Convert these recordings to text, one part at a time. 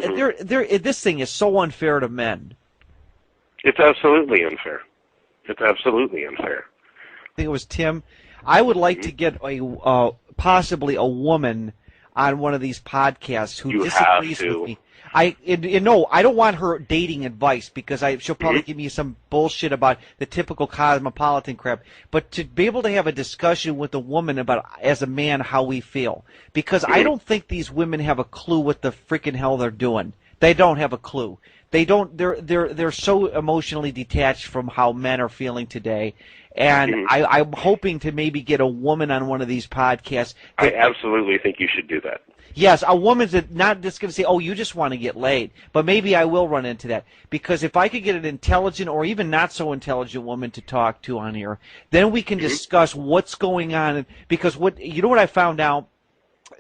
this thing is so unfair to men. It's absolutely unfair. It's absolutely unfair. I think it was Tim. I would like to get possibly a woman on one of these podcasts who disagrees with me. I don't want her dating advice because she'll probably give me some bullshit about the typical cosmopolitan crap. But to be able to have a discussion with a woman about, as a man, how we feel, because I don't think these women have a clue what the freaking hell they're doing. They don't have a clue. They don't. They're so emotionally detached from how men are feeling today. And I'm hoping to maybe get a woman on one of these podcasts. I absolutely think you should do that. Yes, a woman's not just going to say, oh, you just want to get laid. But maybe I will run into that. Because if I could get an intelligent or even not so intelligent woman to talk to on here, then we can discuss what's going on. Because what I found out,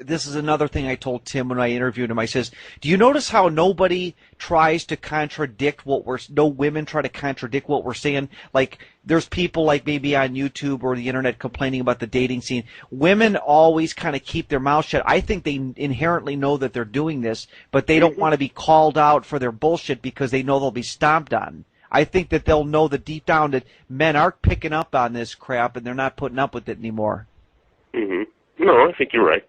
this is another thing I told Tim when I interviewed him. I says, do you notice how nobody tries to contradict no women try to contradict what we're saying? Like, there's people like maybe on YouTube or the internet complaining about the dating scene. Women always kind of keep their mouth shut. I think they inherently know that they're doing this, but they don't want to be called out for their bullshit because they know they'll be stomped on. I think that they'll know that deep down that men aren't picking up on this crap and they're not putting up with it anymore. No, I think you're right.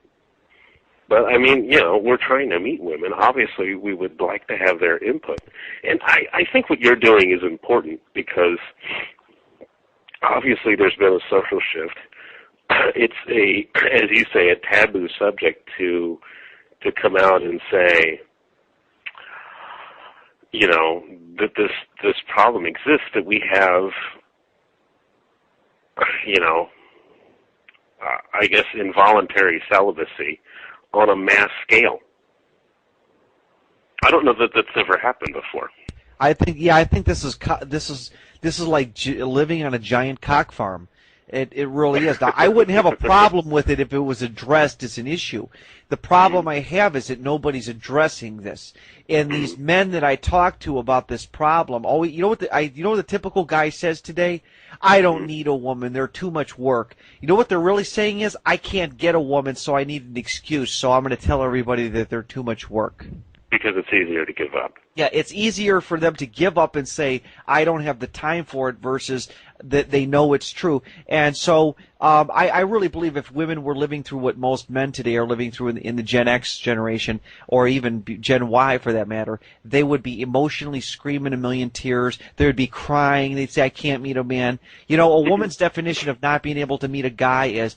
But, I mean, we're trying to meet women. Obviously, we would like to have their input. And I think what you're doing is important because, obviously, there's been a social shift. It's as you say, a taboo subject to come out and say, that this problem exists, that we have, I guess, involuntary celibacy on a mass scale. I don't know that that's ever happened before. I think this is like living on a giant cock farm. It really is. Now, I wouldn't have a problem with it if it was addressed as an issue. The problem I have is that nobody's addressing this. And these men that I talk to about this problem, you know what the typical guy says today? I don't need a woman. They're too much work. You know what they're really saying is, I can't get a woman, so I need an excuse. So I'm going to tell everybody that they're too much work. Because it's easier to give up. Yeah, it's easier for them to give up and say, I don't have the time for it, versus that they know it's true. And so I really believe if women were living through what most men today are living through in the Gen X generation, or even Gen Y for that matter, they would be emotionally screaming a million tears. They would be crying. They'd say, I can't meet a man. A woman's definition of not being able to meet a guy is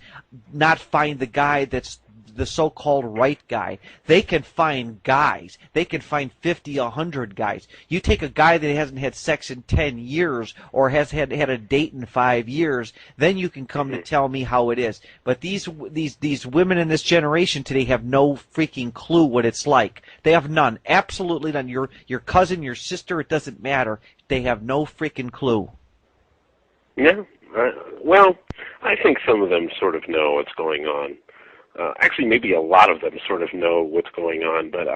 not find the guy that's the so-called right guy. They can find guys. They can find 50, 100 guys. You take a guy that hasn't had sex in 10 years or has had a date in 5 years, then you can come to tell me how it is. But these women in this generation today have no freaking clue what it's like. They have none. Absolutely none. Your cousin, your sister, it doesn't matter. They have no freaking clue. Yeah. Well, I think some of them sort of know what's going on. Actually, maybe a lot of them sort of know what's going on, but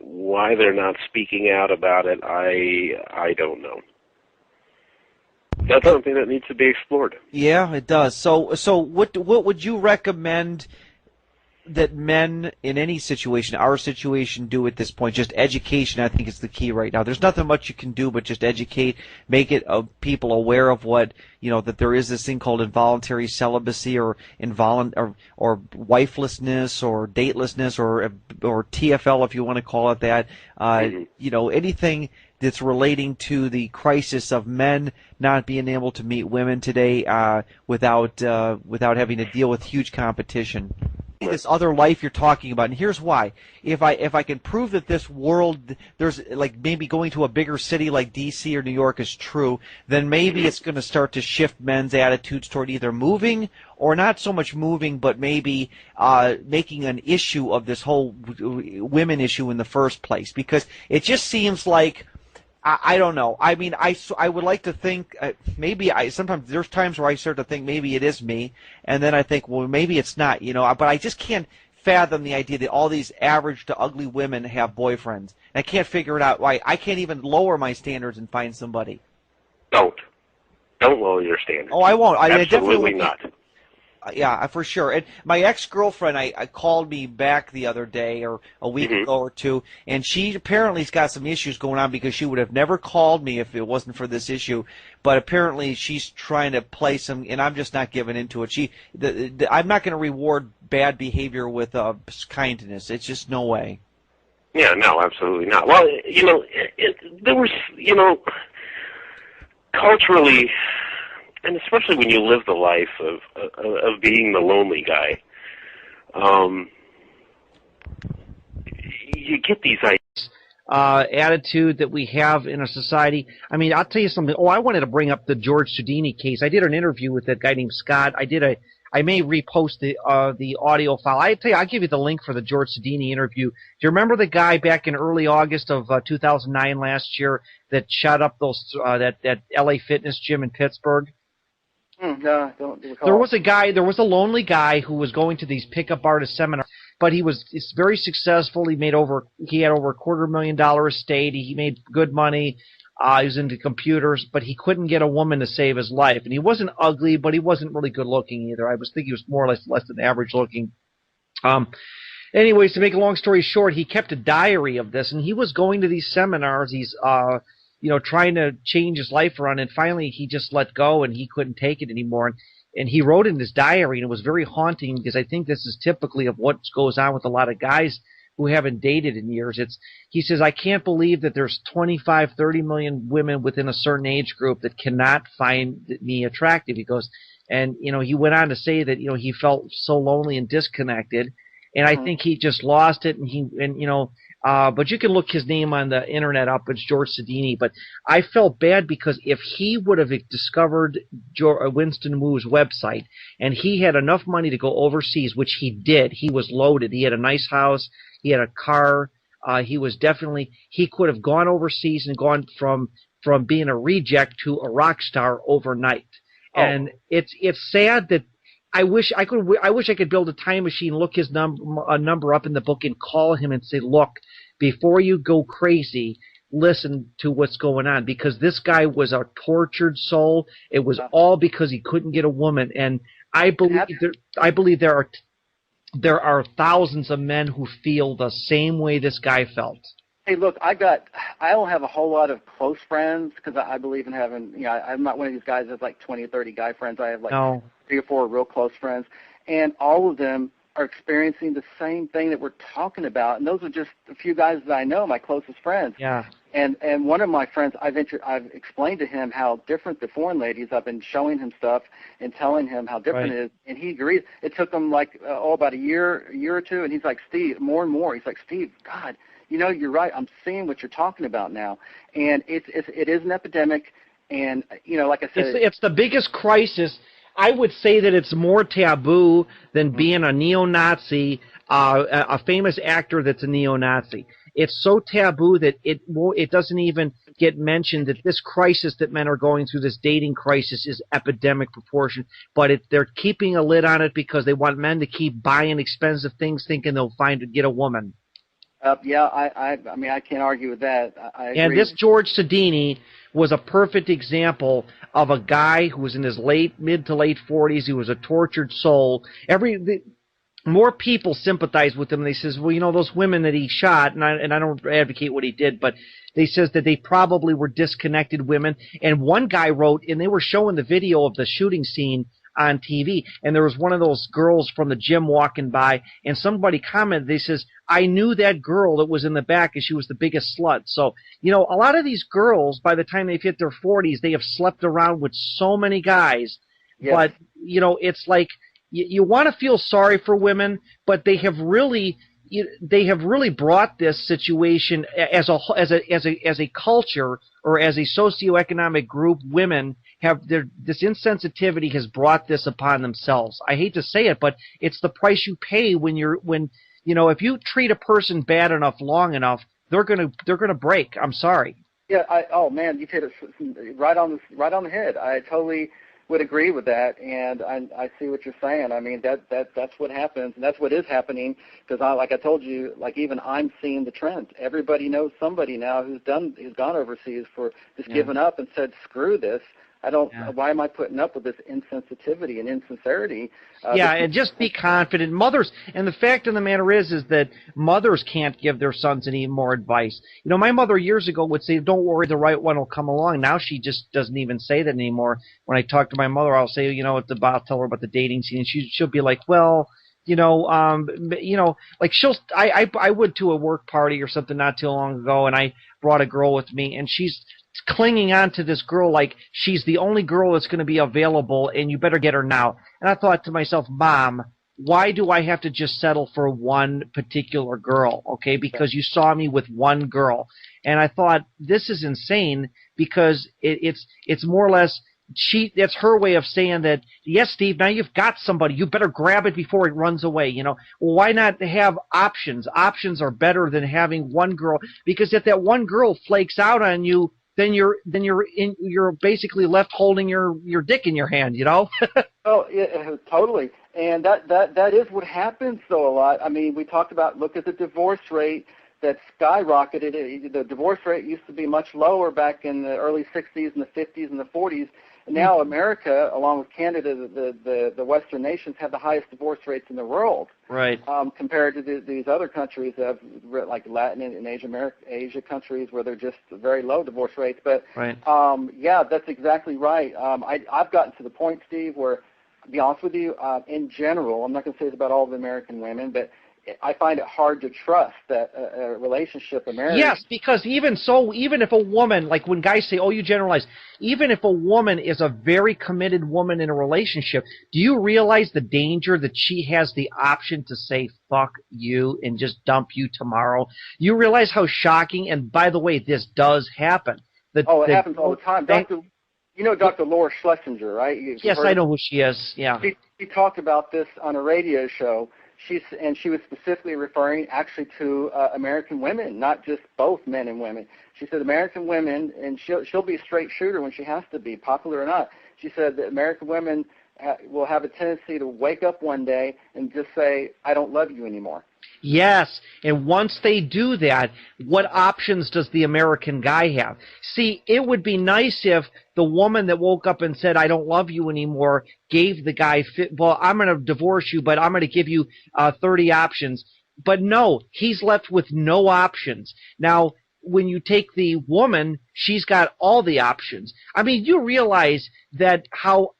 why they're not speaking out about it, I don't know. That's something that needs to be explored. Yeah, it does. So what would you recommend that men in any situation, our situation, do at this point? Just education, I think, is the key right now. There's nothing much you can do but just educate, make it people aware of what, that there is this thing called involuntary celibacy or or wifelessness or datelessness or TFL, if you want to call it that. Anything that's relating to the crisis of men not being able to meet women today without having to deal with huge competition. This other life you're talking about, and here's why. If I can prove that this world, there's like maybe going to a bigger city like D.C. or New York is true, then maybe it's going to start to shift men's attitudes toward either moving or not so much moving, but maybe making an issue of this whole women issue in the first place, because it just seems like, I don't know. I mean, I would like to think sometimes there's times where I start to think maybe it is me, and then I think, well, maybe it's not, but I just can't fathom the idea that all these average to ugly women have boyfriends. And I can't figure it out why. I can't even lower my standards and find somebody. Don't lower your standards. Oh, I won't. Absolutely not. Yeah, for sure. And my ex-girlfriend, I called me back the other day or a week Mm-hmm. ago or two, and she apparently's got some issues going on because she would have never called me if it wasn't for this issue. But apparently she's trying to play some, and I'm just not giving into it. I'm not going to reward bad behavior with kindness. It's just no way. Yeah, no, absolutely not. Well, there was, culturally, and especially when you live the life of being the lonely guy, you get these ideas. Attitude that we have in a society. I mean, I'll tell you something. Oh, I wanted to bring up the George Soudini case. I did an interview with that guy named Scott. I may repost the audio file. I tell you, I'll give you the link for the George Soudini interview. Do you remember the guy back in early August of 2009 last year that shot up that LA Fitness gym in Pittsburgh? No, don't recall. There was a lonely guy who was going to these pickup artist seminars, but he's very successful. He had over $250,000 estate. He made good money. He was into computers, but he couldn't get a woman to save his life. And he wasn't ugly, but he wasn't really good looking either. I was thinking he was more or less than average looking. Anyways, to make a long story short, he kept a diary of this, and he was going to these seminars. He's trying to change his life around, and finally he just let go, and he couldn't take it anymore. And he wrote in his diary, and it was very haunting because I think this is typically of what goes on with a lot of guys who haven't dated in years. He says, I can't believe that there's 25, 30 million women within a certain age group that cannot find me attractive. He goes, and, he went on to say that, he felt so lonely and disconnected. And I think he just lost it. But you can look his name on the internet up. It's George Soudini. But I felt bad because if he would have discovered Winston Wu's website and he had enough money to go overseas, which he did, he was loaded. He had a nice house. He had a car. He could have gone overseas and gone from being a reject to a rock star overnight. Oh. And it's sad that I wish I could build a time machine, look his number up in the book, and call him and say, look, before you go crazy, listen to what's going on, because this guy was a tortured soul. It was all because he couldn't get a woman, and I believe there are thousands of men who feel the same way this guy felt. Hey, look, I don't have a whole lot of close friends because I believe in having, I'm not one of these guys that's like 20 or 30 guy friends. I have like 3 or 4 real close friends, and all of them are experiencing the same thing that we're talking about. And those are just a few guys that I know, my closest friends. Yeah. And one of my friends, I've explained to him how different the foreign ladies. I've been showing him stuff and telling him how different it is, and he agrees. It took him like about a year or two, and he's like, Steve, more and more. He's like, Steve, God, you're right. I'm seeing what you're talking about now, and it is an epidemic. And like I said, it's the biggest crisis. I would say that it's more taboo than being a neo-Nazi, a famous actor that's a neo-Nazi. It's so taboo that it doesn't even get mentioned that this crisis that men are going through, this dating crisis, is epidemic proportion. But they're keeping a lid on it because they want men to keep buying expensive things, thinking they'll get a woman. I can't argue with that. I agree. And this George Soudini was a perfect example of a guy who was in his mid to late 40s. He was a tortured soul. More people sympathize with him. They says, well, those women that he shot, and I don't advocate what he did, but they says that they probably were disconnected women. And one guy wrote, and they were showing the video of the shooting scene on TV, and there was one of those girls from the gym walking by, and somebody commented, they says, I knew that girl that was in the back, and she was the biggest slut. So, a lot of these girls, by the time they've hit their 40s, they have slept around with so many guys. Yes. But, it's like, you want to feel sorry for women, but they have really brought this situation as a culture, or as a socioeconomic group. Women this insensitivity has brought this upon themselves. I hate to say it, but it's the price you pay when if you treat a person bad enough long enough, they're gonna break. I'm sorry. Yeah. Man, you hit it right on the head. I totally would agree with that, and I see what you're saying. I mean, that's what happens, and that's what is happening, because like I told you, like even I'm seeing the trend. Everybody knows somebody now who's gone overseas for just giving up and said, screw this. I don't. Yeah. Why am I putting up with this insensitivity and insincerity? And just be confident. Mothers, and the fact of the matter is that mothers can't give their sons any more advice. You know, my mother years ago would say, "Don't worry, the right one will come along." Now she just doesn't even say that anymore. When I talk to my mother, I'll say, I'll tell her about the dating scene, and she'll be like, "Well, like I went to a work party or something not too long ago, and I brought a girl with me, and she's clinging on to this girl like she's the only girl that's going to be available, and you better get her now." And I thought to myself, Mom, why do I have to just settle for one particular girl? Okay, because you saw me with one girl. And I thought, this is insane, because it's more or less that's her way of saying that, yes, Steve, now you've got somebody, you better grab it before it runs away. Well, why not have options? Options are better than having one girl, because if that one girl flakes out on you, then you're basically left holding your dick in your hand. Oh, yeah, totally. And that is what happens though a lot. I mean, we talked about, look at the divorce rate that skyrocketed. The divorce rate used to be much lower back in the early 60s and the 50s and the 40s. And now America, along with Canada, the Western nations, have the highest divorce rates in the world. Right. Compared to these other countries, like Latin and Asia countries, where they're just very low divorce rates. But right. Yeah, that's exactly right. I've gotten to the point, Steve, where, to be honest with you, in general, I'm not going to say this about all the American women, but I find it hard to trust that a relationship, a marriage. Yes, because even if a woman, like when guys say, "Oh, you generalize," even if a woman is a very committed woman in a relationship, do you realize the danger that she has the option to say "fuck you" and just dump you tomorrow? You realize how shocking? And by the way, this does happen. It happens all the time. Dr. Laura Schlesinger, right? Yes, I know who she is. Yeah. She talked about this on a radio show. She was specifically referring actually to American women, not just both men and women. She said American women, and she'll be a straight shooter when she has to be, popular or not. She said that American women will have a tendency to wake up one day and just say, "I don't love you anymore." Yes, and once they do that, what options does the American guy have? See, it would be nice if the woman that woke up and said, "I don't love you anymore," gave the guy, "Well, I'm going to divorce you, but I'm going to give you 30 options." But no, he's left with no options. Now, when you take the woman, she's got all the options. I mean, you realize that how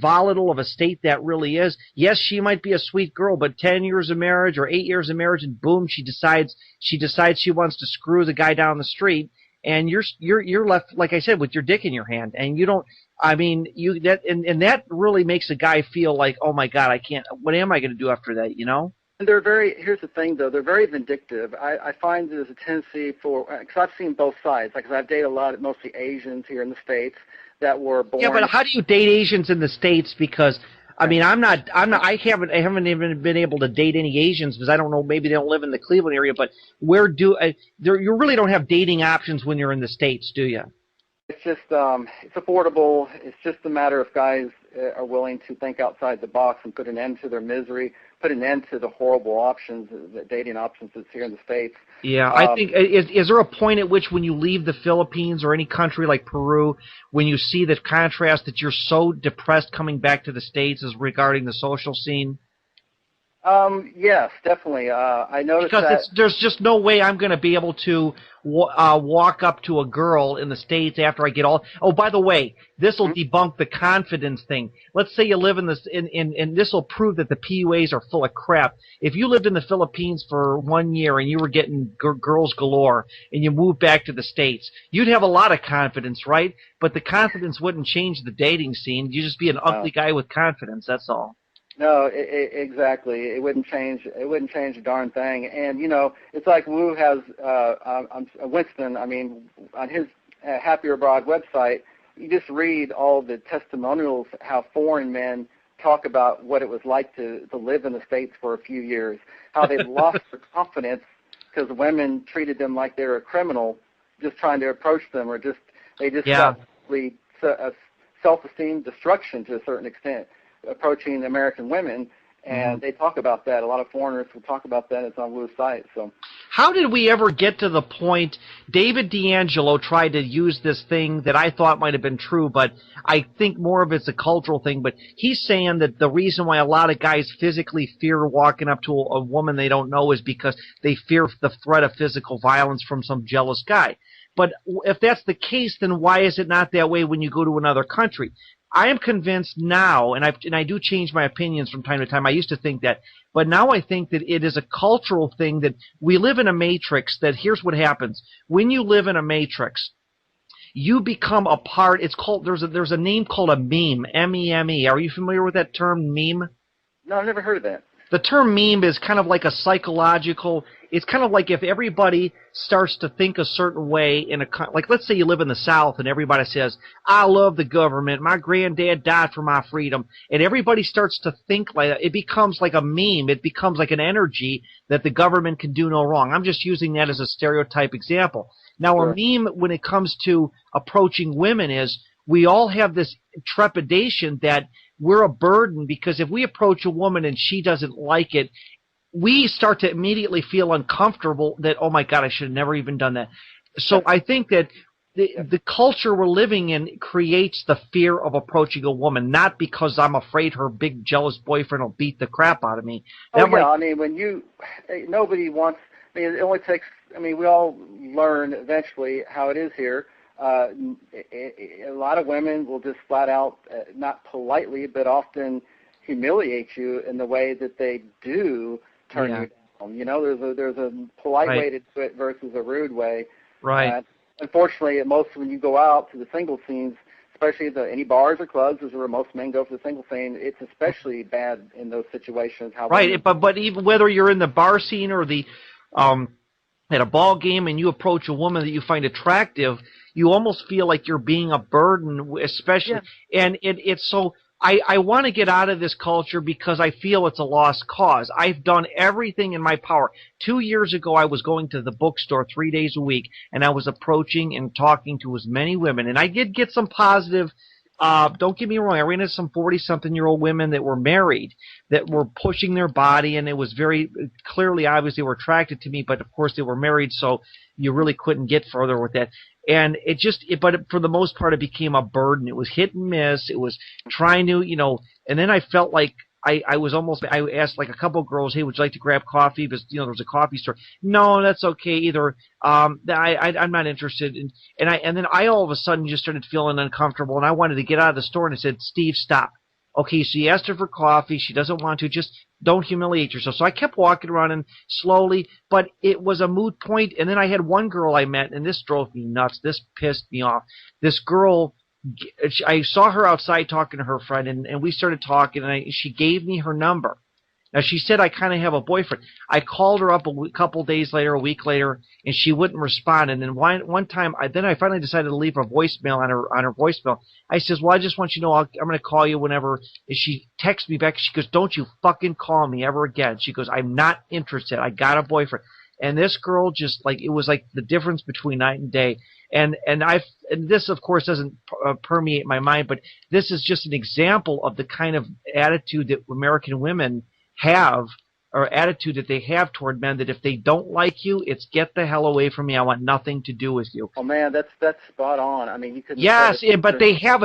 volatile of a state that really is. Yes, she might be a sweet girl, but 10 years of marriage or 8 years of marriage, and boom, she decides she wants to screw the guy down the street, and you're left, like I said, with your dick in your hand, and you don't. I mean, that really makes a guy feel like, oh my God, I can't. What am I going to do after that? And here's the thing, though, they're very vindictive. I find there's a tendency because I've seen both sides. Like, 'cause I've dated a lot of mostly Asians here in the States that were born. Yeah, but how do you date Asians in the States? Because, I mean, I haven't even been able to date any Asians because I don't know, maybe they don't live in the Cleveland area, but you really don't have dating options when you're in the States, do you? It's just, it's affordable. It's just a matter of guys are willing to think outside the box and put an end to their misery, put an end to the horrible options, the dating options that's here in the States. Yeah, I think, is there a point at which when you leave the Philippines or any country like Peru, when you see the contrast that you're so depressed coming back to the States as regarding the social scene? Yes, definitely. I noticed because there's just no way I'm going to be able to walk up to a girl in the States after I get all. Oh, by the way, this will debunk the confidence thing. Let's say you live in this, and this will prove that the PUAs are full of crap. If you lived in the Philippines for 1 year and you were getting girls galore, and you moved back to the States, you'd have a lot of confidence, right? But the confidence wouldn't change the dating scene. You'd just be an ugly guy with confidence. That's all. No, exactly. It wouldn't change. It wouldn't change a darn thing. And it's like Wu has Winston. I mean, on his Happier Abroad website, you just read all the testimonials how foreign men talk about what it was like to live in the States for a few years, how they lost their confidence because women treated them like they were a criminal, just trying to approach them, or they got self-esteem destruction to a certain extent, approaching American women, and they talk about that. A lot of foreigners will talk about that. It's on Wu's site. So how did we ever get to the point? David D'Angelo tried to use this thing that I thought might have been true, but I think more of it's a cultural thing. But he's saying that the reason why a lot of guys physically fear walking up to a woman they don't know is because they fear the threat of physical violence from some jealous guy. But if that's the case, then why is it not that way when you go to another country? I am convinced now, and I do change my opinions from time to time. I used to think that, but now I think that it is a cultural thing that we live in a matrix. That here's what happens when you live in a matrix. You become a part. It's called there's a name called a meme. M-E-M-E. Are you familiar with that term, meme? No, I've never heard of that. The term meme is kind of like a psychological. It's kind of like if everybody starts to think a certain way like let's say you live in the South and everybody says, I love the government. My granddad died for my freedom. And everybody starts to think like that. It becomes like a meme. It becomes like an energy that the government can do no wrong. I'm just using that as a stereotype example. Now, Sure. A meme when it comes to approaching women is we all have this trepidation that we're a burden because if we approach a woman and she doesn't like it, we start to immediately feel uncomfortable that, oh my God, I should have never even done that. So I think that the culture we're living in creates the fear of approaching a woman, not because I'm afraid her big jealous boyfriend will beat the crap out of me. I mean, nobody wants, I mean, it only takes, I mean, we all learn eventually how it is here. A lot of women will just flat out, not politely, but often humiliate you in the way that they do turn you down. You know, there's a polite way to do it versus a rude way. Right. Unfortunately, when you go out to the single scenes, especially any bars or clubs, is where most men go for the single scene. It's especially bad in those situations. But even whether you're in the bar scene or the at a ball game and you approach a woman that you find attractive, you almost feel like you're being a burden, especially. Yeah. And it's so I want to get out of this culture because I feel it's a lost cause. I've done everything in my power. 2 years ago, I was going to the bookstore 3 days a week, and I was approaching and talking to as many women. And I did get some positive. Don't get me wrong. I ran into some 40-something-year-old women that were married, that were pushing their body, and it was very clearly obvious they were attracted to me. But of course, they were married, so you really couldn't get further with that. And but for the most part, it became a burden. It was hit and miss. It was trying to, and then I felt like I asked like a couple of girls, hey, would you like to grab coffee? Because, there was a coffee store. No, that's okay either. I'm not interested. And then I all of a sudden just started feeling uncomfortable and I wanted to get out of the store and I said, Steve, stop. Okay, so you asked her for coffee. She doesn't want to. Just don't humiliate yourself. So I kept walking around and slowly, but it was a moot point. And then I had one girl I met, and this drove me nuts. This pissed me off. This girl, I saw her outside talking to her friend, and we started talking, and she gave me her number. Now, she said, I kind of have a boyfriend. I called her up a couple days later, a week later, and she wouldn't respond. And then one time, I finally decided to leave a voicemail on her voicemail. I says, well, I just want you to know I'm going to call you whenever. And she texts me back. She goes, don't you fucking call me ever again. She goes, I'm not interested. I got a boyfriend. And this girl just it was like the difference between night and day. And this, of course, doesn't permeate my mind, but this is just an example of the kind of attitude that American women have, or attitude that they have toward men, that if they don't like you, it's get the hell away from me. I want nothing to do with you. Oh man, that's spot on. I mean, you could. Yes, but they have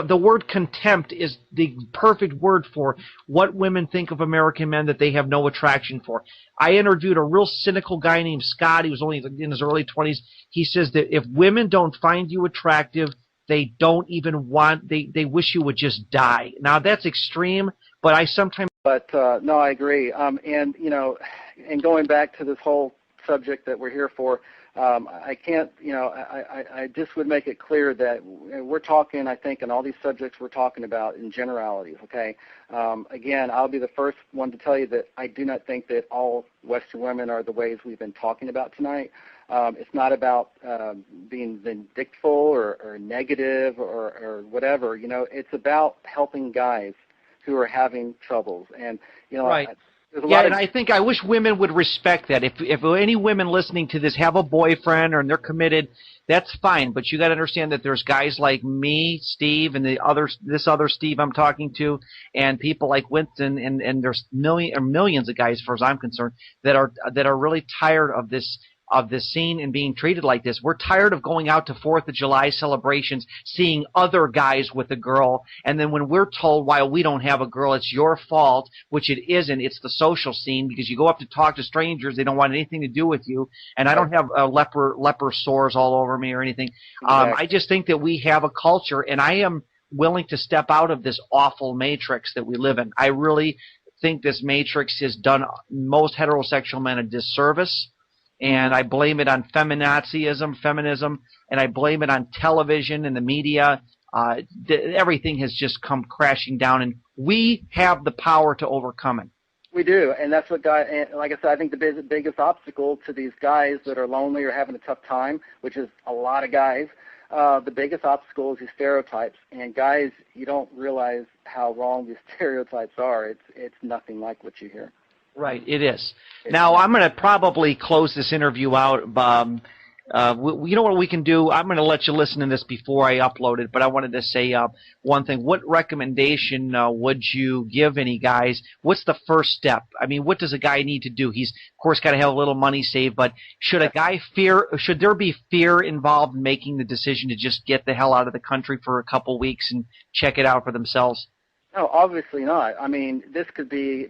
the word contempt is the perfect word for what women think of American men that they have no attraction for. I interviewed a real cynical guy named Scott. He was only in his early 20s. He says that if women don't find you attractive, they don't even want. They wish you would just die. Now that's extreme, but I sometimes. But no, I agree. And going back to this whole subject that we're here for, I can't. I just would make it clear that we're talking. I think in all these subjects we're talking about in generalities. Okay. Again, I'll be the first one to tell you that I do not think that all Western women are the ways we've been talking about tonight. It's not about being vindictful or negative or whatever. It's about helping guys who are having troubles. And, right. Yeah, and I wish women would respect that. If any women listening to this have a boyfriend or they're committed, that's fine. But you got to understand that there's guys like me, Steve, and this other Steve I'm talking to, and people like Winston, and there's millions of guys, as far as I'm concerned, that are really tired of this scene and being treated like this. We're tired of going out to 4th of July celebrations, seeing other guys with a girl, and then when we're told why we don't have a girl, it's your fault, which it isn't. It's the social scene, because you go up to talk to strangers, they don't want anything to do with you, and I don't have leper sores all over me or anything. I just think that we have a culture, and I am willing to step out of this awful matrix that we live in. I really think this matrix has done most heterosexual men a disservice. And I blame it on feminism, and I blame it on television and the media. Everything has just come crashing down, and we have the power to overcome it. We do, and that's what and like I said, I think the biggest obstacle to these guys that are lonely or having a tough time, which is a lot of guys, the biggest obstacle is these stereotypes. And guys, you don't realize how wrong these stereotypes are. It's nothing like what you hear. Right, it is. Now, I'm going to probably close this interview out. You know what we can do? I'm going to let you listen to this before I upload it, but I wanted to say one thing. What recommendation would you give any guys? What's the first step? I mean, what does a guy need to do? He's, of course, got to have a little money saved, but should there be fear involved in making the decision to just get the hell out of the country for a couple weeks and check it out for themselves? No, obviously not. I mean, this could be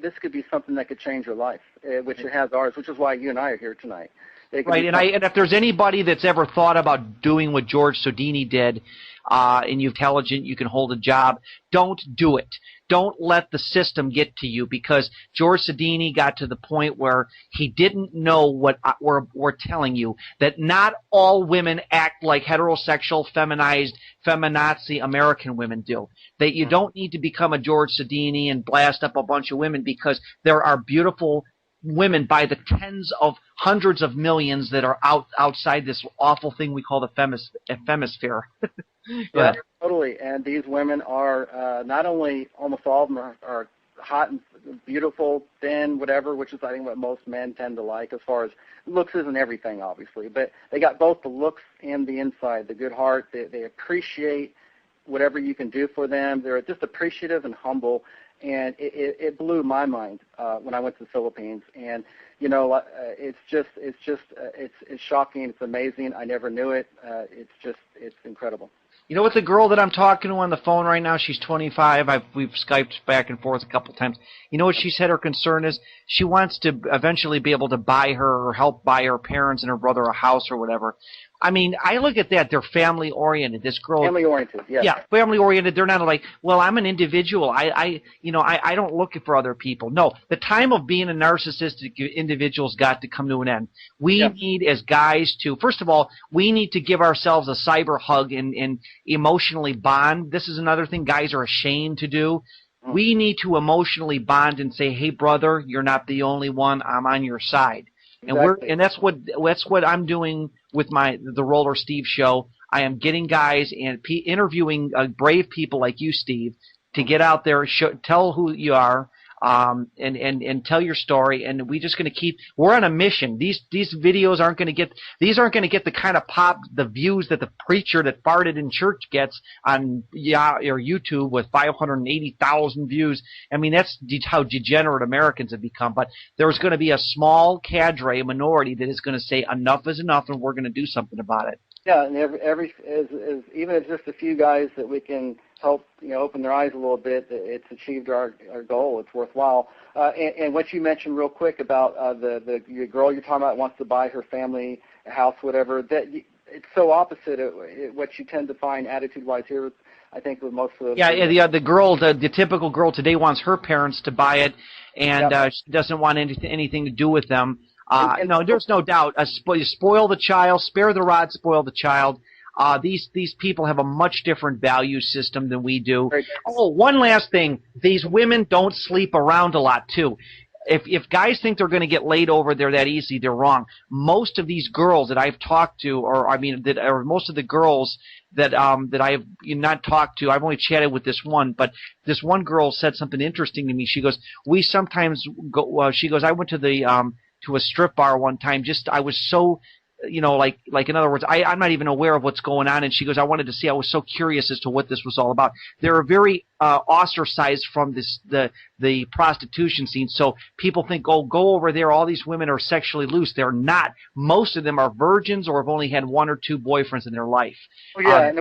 something that could change your life, which it has ours, which is why you and I are here tonight. Right, and if there's anybody that's ever thought about doing what George Sodini did, and you're intelligent, you can hold a job, don't do it. Don't let the system get to you, because George Sodini got to the point where he didn't know what we're telling you, that not all women act like heterosexual, feminized, feminazi American women do. That you don't need to become a George Sodini and blast up a bunch of women, because there are beautiful women by the tens of hundreds of millions that are outside this awful thing we call the femisphere. Yeah, totally. And these women are not only, almost all of them are hot and beautiful, thin, whatever, which is I think what most men tend to like as far as looks isn't everything, obviously. But they got both the looks and the inside, the good heart. They appreciate whatever you can do for them. They're just appreciative and humble. And it blew my mind when I went to the Philippines. And you know, it's shocking. It's amazing. I never knew it. It's incredible. You know what, the girl that I'm talking to on the phone right now, she's 25. We've Skyped back and forth a couple times. You know what she said her concern is? She wants to eventually be able to buy her or help buy her parents and her brother a house or whatever. I mean, I look at that. They're family-oriented. This girl... Family-oriented, yeah. Yeah, family-oriented. They're not like, well, I'm an individual. I don't look for other people. No, the time of being a narcissistic individual's got to come to an end. We need, as guys, to... First of all, we need to give ourselves a cyber hug and emotionally bond. This is another thing guys are ashamed to do. We need to emotionally bond and say, hey, brother, you're not the only one. I'm on your side. Exactly. And that's what I'm doing with the Roller Steve show. I am getting guys and interviewing brave people like you, Steve, to get out there, tell who you are, and tell your story. And we're just going to we're on a mission. These videos aren't going to get the kind of the views that the preacher that farted in church gets on or YouTube with 580,000 views. I mean, that's how degenerate Americans have become. But there's going to be a small cadre, a minority that is going to say enough is enough, and we're going to do something about it. Yeah, and even if just a few guys that we can help, open their eyes a little bit, it's achieved our goal. It's worthwhile. And what you mentioned real quick about the girl you're talking about wants to buy her family a house, whatever. It's so opposite of what you tend to find attitude-wise here. I think with most of the the typical girl today wants her parents to buy it, and she doesn't want anything to do with them. No, there's no doubt. Spoil the child, spare the rod, spoil the child. These people have a much different value system than we do. Oh, one last thing. These women don't sleep around a lot, too. if guys think they're going to get laid over there that easy, they're wrong. Most of these girls that I've talked to, or most of the girls that I have not talked to, I've only chatted with this one, but this one girl said something interesting to me. She goes, we sometimes go. She goes, I went to to a strip bar one time. I was so, like in other words, I'm not even aware of what's going on. And she goes, I wanted to see. I was so curious as to what this was all about. They're very ostracized from the prostitution scene. So people think, oh, go over there. All these women are sexually loose. They're not. Most of them are virgins or have only had one or two boyfriends in their life. Oh yeah, and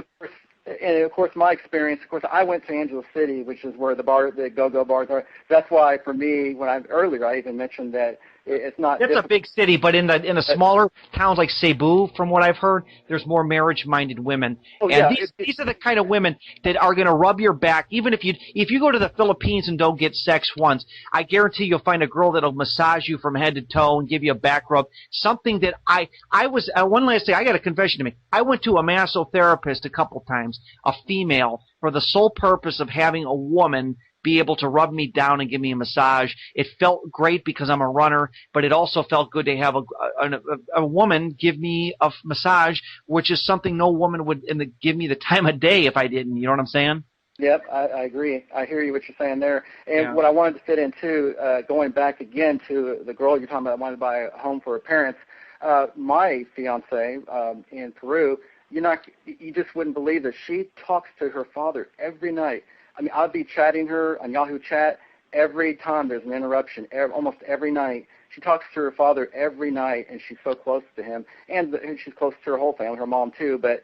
of course, my experience. Of course, I went to Angeles City, which is where the go-go bars are. That's why, for me, earlier I even mentioned that it's not. It's a big city, but in the smaller towns like Cebu, from what I've heard, there's more marriage-minded women. Oh, and yeah, these are the kind of women that are going to rub your back. Even if you go to the Philippines and don't get sex once, I guarantee you'll find a girl that'll massage you from head to toe and give you a back rub. Something that I was one last thing. I got a confession to make. I went to a massotherapist a couple times, a female, for the sole purpose of having a woman be able to rub me down and give me a massage. It felt great because I'm a runner, but it also felt good to have a woman give me a massage, which is something no woman would give me the time of day if I didn't. You know what I'm saying? Yep, I agree. I hear you what you're saying there. And what I wanted to fit into, going back again to the girl you're talking about that wanted to buy a home for her parents, my fiance in Peru, you just wouldn't believe that she talks to her father every night. I mean, I'd be chatting her on Yahoo Chat every time there's an interruption, almost every night. She talks to her father every night, and she's so close to him. And she's close to her whole family, her mom too, but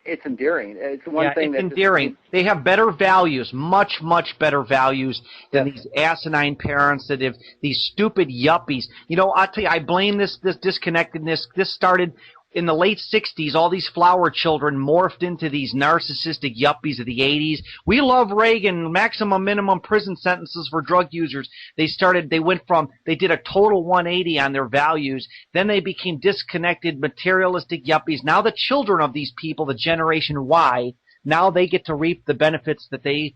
it's endearing. It's one thing that's endearing. They have better values, much, much better values than these asinine parents that have these stupid yuppies. I'll tell you, I blame this disconnectedness. This started in the late 60s. All these flower children morphed into these narcissistic yuppies of the 80s. We love Reagan, maximum minimum prison sentences for drug users. They did a total 180 on their values. Then they became disconnected, materialistic yuppies. Now the children of these people, the Generation Y, now they get to reap the benefits that they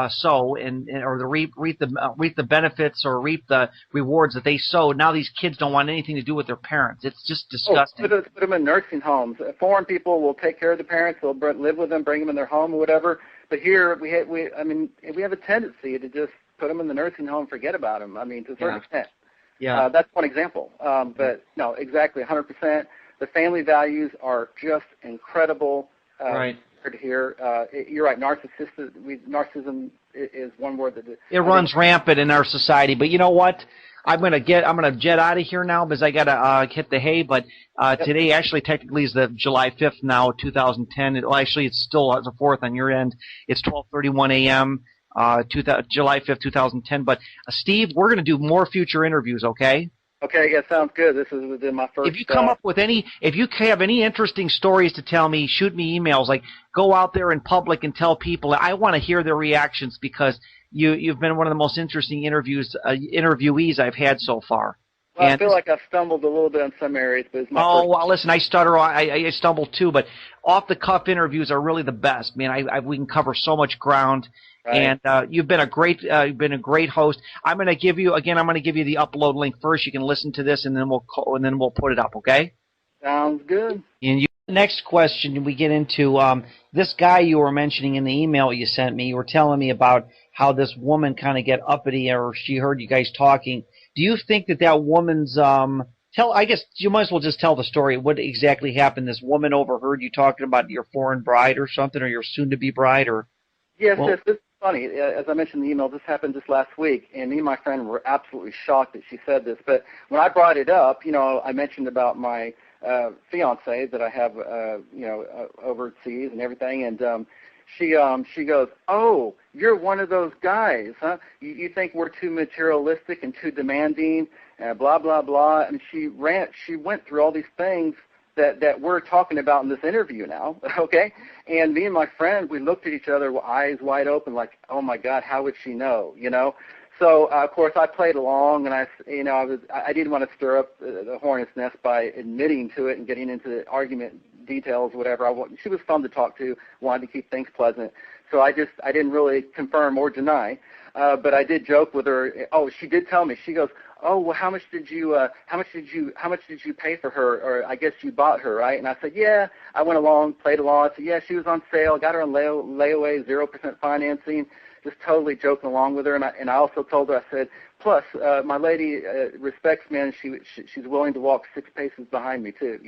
sow, or reap the benefits or reap the rewards that they sow. Now these kids don't want anything to do with their parents. It's just disgusting. Put them in nursing homes. Foreign people will take care of the parents. They'll live with them, bring them in their home or whatever. But here we have a tendency to just put them in the nursing home, forget about them. I mean, to a certain extent. Yeah. That's one example. But no, exactly, 100%. The family values are just incredible. Right. Here, you're right. Narcissism is one word that it runs rampant in our society. But you know what? I'm gonna jet out of here now because I gotta hit the hay. But today actually technically is the July 5th now, 2010. Actually it's still the 4th on your end. It's 12:31 a.m. July 5th, 2010. But Steve, we're gonna do more future interviews. Okay? Okay, yeah, sounds good. This is within my first. If you come up with if you have any interesting stories to tell me, shoot me emails. Like, go out there in public and tell people. I want to hear their reactions because you've been one of the most interesting interviewees I've had so far. Well, I feel like I've stumbled a little bit in some areas, but it's my first. Well, listen, I stutter. I stumble too, but off the cuff interviews are really the best. Man, we can cover so much ground. Right. And you've been a great host. I'm going to give you the upload link first. You can listen to this, and then we'll put it up. Okay? Sounds good. And next question we get into this guy you were mentioning in the email you sent me. You were telling me about how this woman kind of get uppity, or she heard you guys talking. Do you think that woman's I guess you might as well just tell the story. What exactly happened? This woman overheard you talking about your foreign bride or something, or your soon-to-be bride, or? Yes, this is funny. As I mentioned in the email, this happened just last week, and me and my friend were absolutely shocked that she said this. But when I brought it up, I mentioned about my fiance that I have, overseas and everything, and she goes, "Oh, you're one of those guys, huh? You think we're too materialistic and too demanding, blah blah blah." And she went through all these things that we're talking about in this interview now, okay? And me and my friend, we looked at each other, eyes wide open, like, oh my God, how would she know, So of course I played along, and I didn't want to stir up the hornet's nest by admitting to it and getting into the argument details, whatever. She was fun to talk to, wanted to keep things pleasant, so I didn't really confirm or deny. But I did joke with her. Oh, she did tell me. She goes, "Oh, well, how much did you pay for her? Or I guess you bought her, right?" And I said, "Yeah." I went along, played along. I said, "Yeah, she was on sale. Got her on layaway, 0% financing." Just totally joking along with her. And I also told her, I said, "Plus, my lady respects me, and she's willing to walk 6 paces behind me too."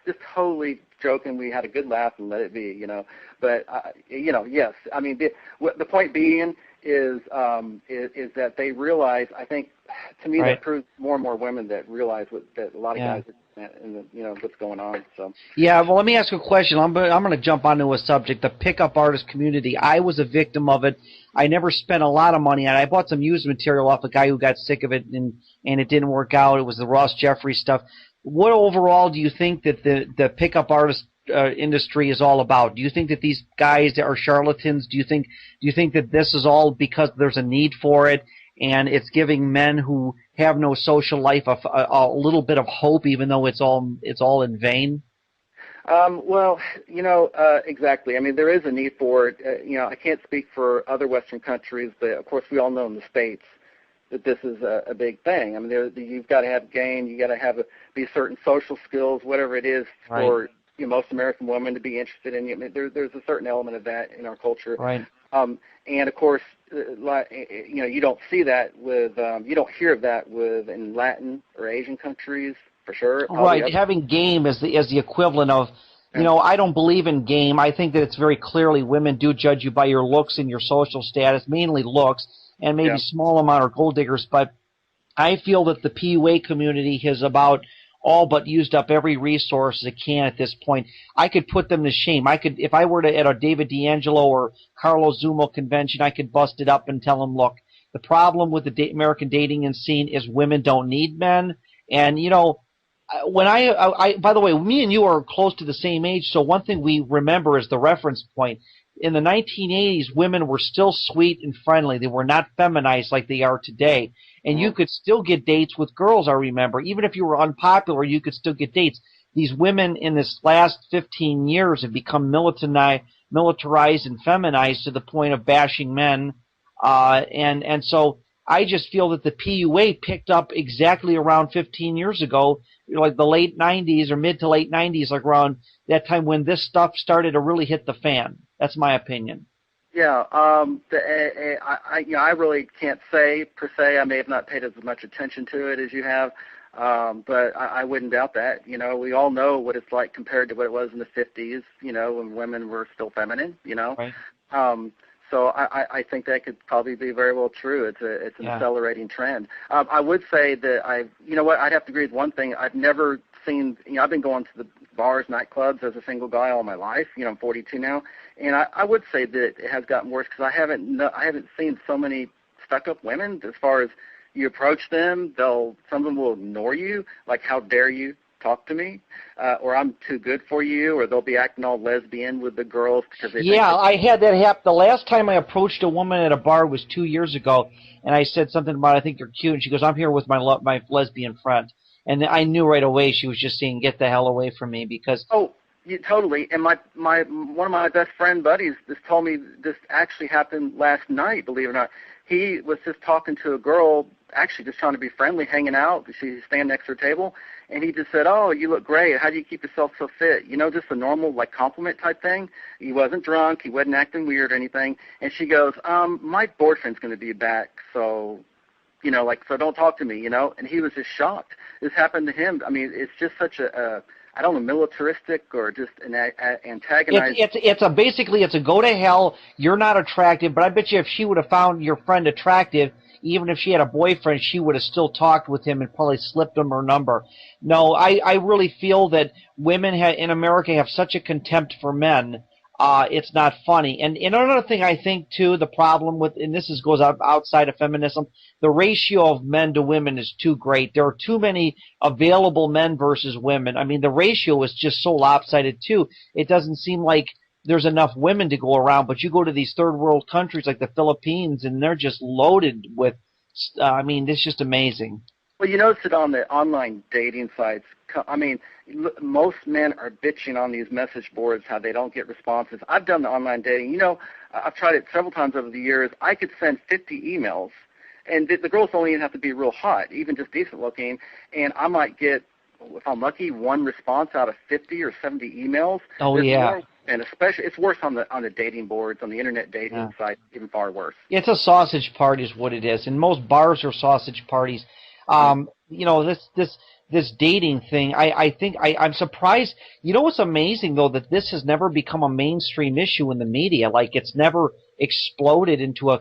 Just totally joking. We had a good laugh and let it be. But yes. I mean, the point being is that they realize. I think, to me, that proves more and more women that realize that a lot of guys, and what's going on. So yeah, well, let me ask you a question. I'm going to jump onto a subject, the pickup artist community. I was a victim of it. I never spent a lot of money on it. I bought some used material off a guy who got sick of it, and it didn't work out. It was the Ross Jeffrey stuff. What overall do you think that the pickup artist industry is all about? Do you think that these guys are charlatans? Do you think that this is all because there's a need for it, and it's giving men who have no social life a little bit of hope, even though it's all in vain? Well, exactly. I mean, there is a need for it. I can't speak for other Western countries, but of course we all know in the States that this is a big thing. I mean, you've got to have game, you got to be certain social skills, whatever it is, right, for most American women to be interested in. I mean, there's a certain element of that in our culture. Right. And of course, you don't see that you don't hear of that in Latin or Asian countries, for sure. Right. Having game is the equivalent of, I don't believe in game. I think that it's very clearly women do judge you by your looks and your social status, mainly looks, and maybe small amount are gold diggers. But I feel that the PUA community has about all but used up every resource it can at this point. I could put them to shame. If I were to at a David D'Angelo or Carlos Zumo convention, I could bust it up and tell them, look, the problem with the American dating scene is women don't need men. And when I by the way, me and you are close to the same age, so one thing we remember is the reference point. In the 1980s, women were still sweet and friendly. They were not feminized like they are today. And you could still get dates with girls, I remember. Even if you were unpopular, you could still get dates. These women in this last 15 years have become militarized and feminized to the point of bashing men. And so I just feel that the PUA picked up exactly around 15 years ago, like the late 90s or mid to late 90s, like around that time when this stuff started to really hit the fan. That's my opinion. Yeah, I really can't say per se. I may have not paid as much attention to it as you have, but I wouldn't doubt that. We all know what it's like compared to what it was in the 50s. When women were still feminine. Right. So I think that could probably be very well true. It's an accelerating trend. I would say that I'd have to agree with one thing. I've never seen. I've been going to the bars, nightclubs as a single guy all my life. I'm 42 now, and I would say that it has gotten worse because I haven't seen so many stuck-up women. As far as you approach them, some of them will ignore you, like how dare you talk to me, or I'm too good for you, or they'll be acting all lesbian with the girls because they. Yeah, I had that happen. The last time I approached a woman at a bar was 2 years ago, and I said something about, I think you're cute, and she goes, I'm here with my lesbian friend. And I knew right away she was just saying, get the hell away from me, because... Oh, yeah, totally. And one of my best friend buddies just told me this actually happened last night, believe it or not. He was just talking to a girl, actually just trying to be friendly, hanging out. She's standing next to her table, and he just said, oh, you look great. How do you keep yourself so fit? Just a normal, compliment type thing. He wasn't drunk. He wasn't acting weird or anything. And she goes, my boyfriend's going to be back, so... so don't talk to me, and he was just shocked. This happened to him. I mean, it's just such I don't know, militaristic or just an antagonizing. It's a go to hell. You're not attractive, but I bet you if she would have found your friend attractive, even if she had a boyfriend, she would have still talked with him and probably slipped him her number. No, I really feel that women in America have such a contempt for men. It's not funny. And another thing I think, too, the problem with, and this goes outside of feminism, the ratio of men to women is too great. There are too many available men versus women. I mean, the ratio is just so lopsided, too. It doesn't seem like there's enough women to go around, but you go to these third world countries like the Philippines, and they're just loaded with, it's just amazing. Well, you notice it on the online dating sites I mean, most men are bitching on these message boards how they don't get responses. I've done the online dating. You know, I've tried it several times over the years. I could send 50 emails, and the girls don't even have to be real hot, even just decent looking, and I might get, if I'm lucky, one response out of 50 or 70 emails. Oh, yeah. And especially, it's worse on the dating boards, on the internet dating sites, even far worse. It's a sausage party is what it is, and most bars are sausage parties. You know, this dating thing, I think I'm surprised. You know what's amazing, though, that this has never become a mainstream issue in the media. Like, it's never exploded into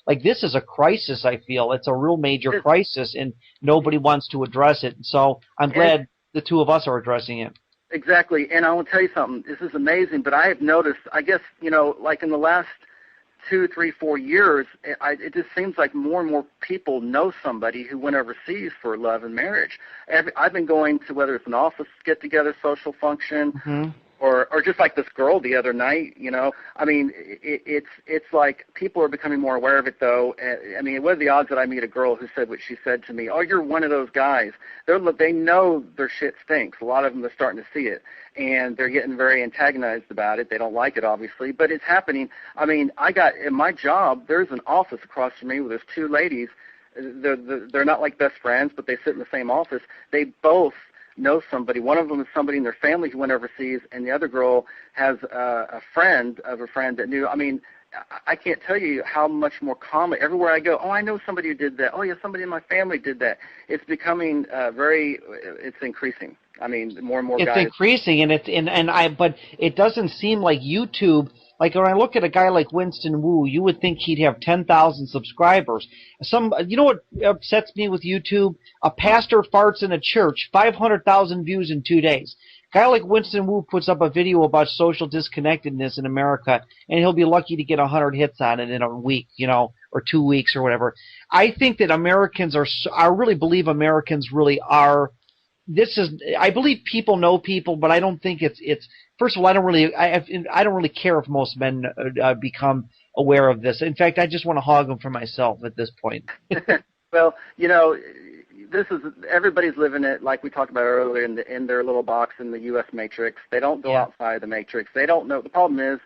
like, this is a crisis, I feel. It's a real major crisis, and nobody wants to address it. So I'm glad the two of us are addressing it. Exactly, and I will tell you something. This is amazing, but I have noticed, I guess, you know, like in the last 2, 3, 4 years, it just seems like more and more people know somebody who went overseas for love and marriage. I've been going to, whether it's an office get-together, social function, or just like this girl the other night, you know. I mean, it's like people are becoming more aware of it, though. I mean, what are the odds that I meet a girl who said what she said to me? Oh, you're one of those guys. They know their shit stinks. A lot of them are starting to see it, and they're getting very antagonized about it. They don't like it, obviously, but it's happening. I mean, in my job, there's an office across from me where there's two ladies. They're not like best friends, but they sit in the same office. They both know somebody. One of them is somebody in their family who went overseas, and the other girl has a friend of a friend that knew. I mean, I can't tell you how much more common. Everywhere I go, oh, I know somebody who did that. Oh, yeah, somebody in my family did that. It's becoming it's increasing. I mean, more and more guys. It's increasing, but it doesn't seem like YouTube. Like, when I look at a guy like Winston Wu, you would think he'd have 10,000 subscribers. You know what upsets me with YouTube? A pastor farts in a church, 500,000 views in 2 days. A guy like Winston Wu puts up a video about social disconnectedness in America, and he'll be lucky to get 100 hits on it in a week, you know, or 2 weeks or whatever. I think that Americans I really believe Americans really are. I believe people know people, but I don't think it's. First of all, I don't really care if most men become aware of this. In fact, I just want to hog them for myself at this point. Well, you know, everybody's living it like we talked about earlier in their little box in the U.S. matrix. They don't go outside the matrix. They don't know. The problem is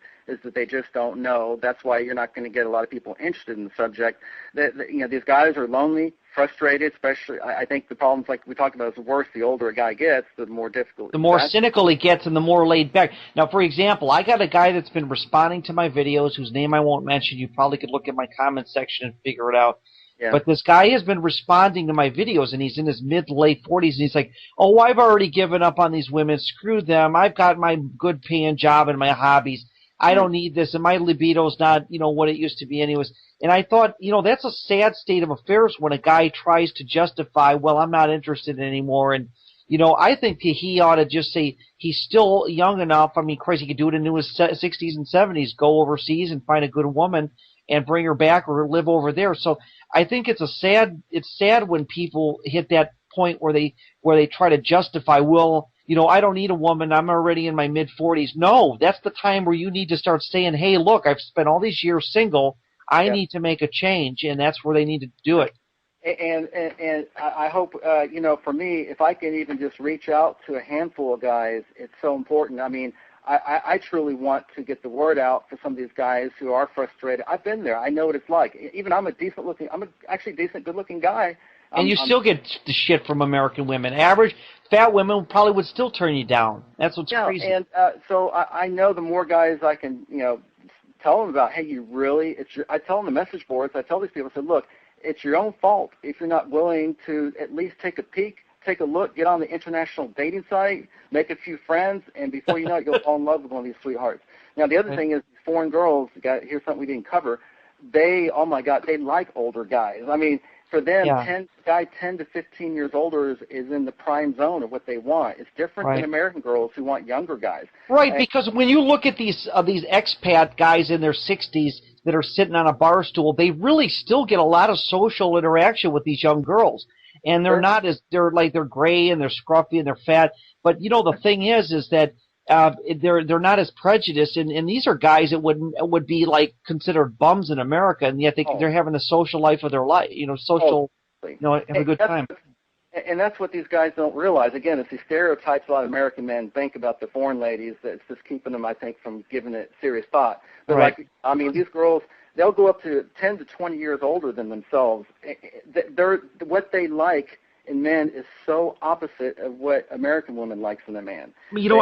that they just don't know. That's why you're not going to get a lot of people interested in the subject. You know, these guys are lonely, frustrated, especially. I think the problems, like we talked about, is worse the older a guy gets, the more difficult. The more cynical he gets and the more laid back. Now, for example, I got a guy that's been responding to my videos whose name I won't mention. You probably could look at my comment section and figure it out. Yeah. But this guy has been responding to my videos, and he's in his mid to late 40s, and he's like, oh, I've already given up on these women. Screw them. I've got my good paying job and my hobbies. I don't need this, and my libido's not, you know, what it used to be anyways. And I thought, you know, that's a sad state of affairs when a guy tries to justify, well, I'm not interested anymore. And, you know, I think he ought to just say he's still young enough. I mean, Christ, he could do it in his 60s and 70s, go overseas and find a good woman and bring her back or live over there. So I think it's sad when people hit that point where they try to justify, well, you know, I don't need a woman. I'm already in my mid-40s. No, that's the time where you need to start saying, hey, look, I've spent all these years single. I need to make a change, and that's where they need to do it. And I hope, you know, for me, if I can even just reach out to a handful of guys, it's so important. I mean, I truly want to get the word out for some of these guys who are frustrated. I've been there. I know what it's like. Even I'm actually decent, good-looking guy. And you still get the shit from American women. Average fat women probably would still turn you down. That's what's crazy. And so I know the more guys I can, you know, tell them about, hey, I tell them the message boards, I tell these people, I said, look, it's your own fault if you're not willing to at least take a peek, take a look, get on the international dating site, make a few friends, and before you know it, you'll fall in love with one of these sweethearts. Now, the other thing is foreign girls, here's something we didn't cover, oh my God, they like older guys. I mean, for them, 10 to 15 years older is in the prime zone of what they want. It's different than American girls who want younger guys. Right, because when you look at these expat guys in their 60s that are sitting on a bar stool, they really still get a lot of social interaction with these young girls. And they're they're gray and they're scruffy and they're fat. But, you know, the thing is that they're not as prejudiced, and these are guys that would be like considered bums in America, and yet they're having the social life of their life, you know, have a good time. And that's what these guys don't realize. Again, it's these stereotypes a lot of American men think about the foreign ladies that's just keeping them, I think, from giving it serious thought. But Right. like, I mean, these girls, they'll go up to 10 to 20 years older than themselves. What they like in men is so opposite of what American woman likes in a man. You know,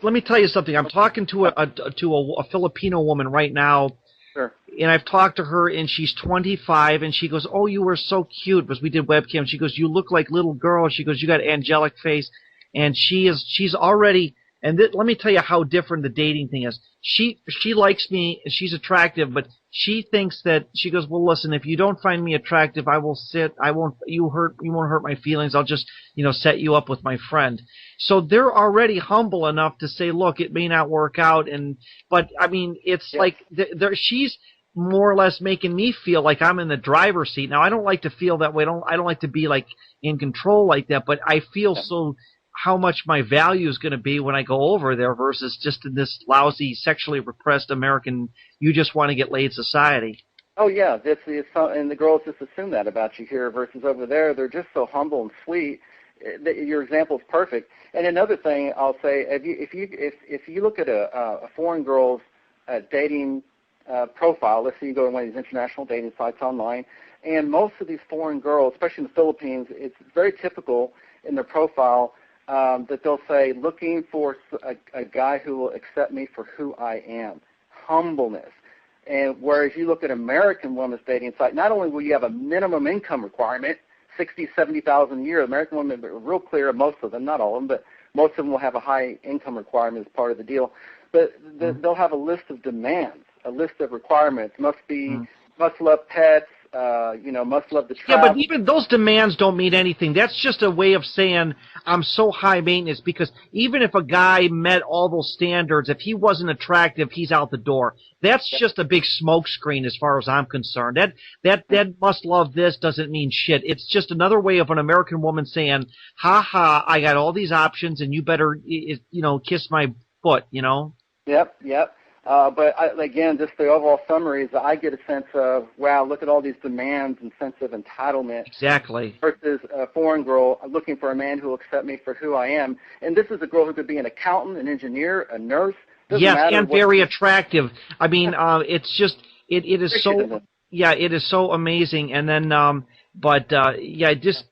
let me tell you something. I'm talking to a Filipino woman right now. Sure. And I've talked to her, and she's 25, and she goes, "Oh, you were so cute," because we did webcam. She goes, "You look like little girl." She goes, "You got angelic face," and she's already. And let me tell you how different the dating thing is. She likes me, she's attractive, but she thinks that she goes, "Well, listen, if you don't find me attractive, I will sit. You won't hurt my feelings. I'll just set you up with my friend." So they're already humble enough to say, "Look, it may not work out," but I mean, it's like she's more or less making me feel like I'm in the driver's seat. Now, I don't like to feel that way. I don't like to be like in control like that, but I feel so how much my value is going to be when I go over there versus just in this lousy, sexually repressed American, you just want to get laid society. Oh, yeah, and the girls just assume that about you here versus over there. They're just so humble and sweet. Your example is perfect. And another thing I'll say, if you look at a foreign girl's dating profile, let's say you go to one of these international dating sites online, and most of these foreign girls, especially in the Philippines, it's very typical in their profile that they'll say, looking for a guy who will accept me for who I am, humbleness. And whereas you look at American women's dating site, not only will you have a minimum income requirement, 60, 70,000 a year, American women are real clear, most of them, not all of them, but most of them will have a high income requirement as part of the deal. But they'll have a list of demands, a list of requirements. Must love pets, must love the travel. Yeah, but even those demands don't mean anything. That's just a way of saying I'm so high maintenance, because even if a guy met all those standards, if he wasn't attractive, he's out the door. That's just a big smoke screen as far as I'm concerned. That must love this doesn't mean shit. It's just another way of an American woman saying, ha ha, I got all these options and you better, kiss my foot, Yep. But again, just the overall summary is that I get a sense of, wow, look at all these demands and sense of entitlement. Exactly. Versus a foreign girl looking for a man who will accept me for who I am. And this is a girl who could be an accountant, an engineer, a nurse. Yes, and very attractive. I mean, it's just, it is so, it is so amazing. And then, there's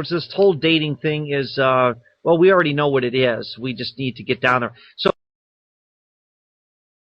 this whole dating thing is, well, we already know what it is. We just need to get down there. So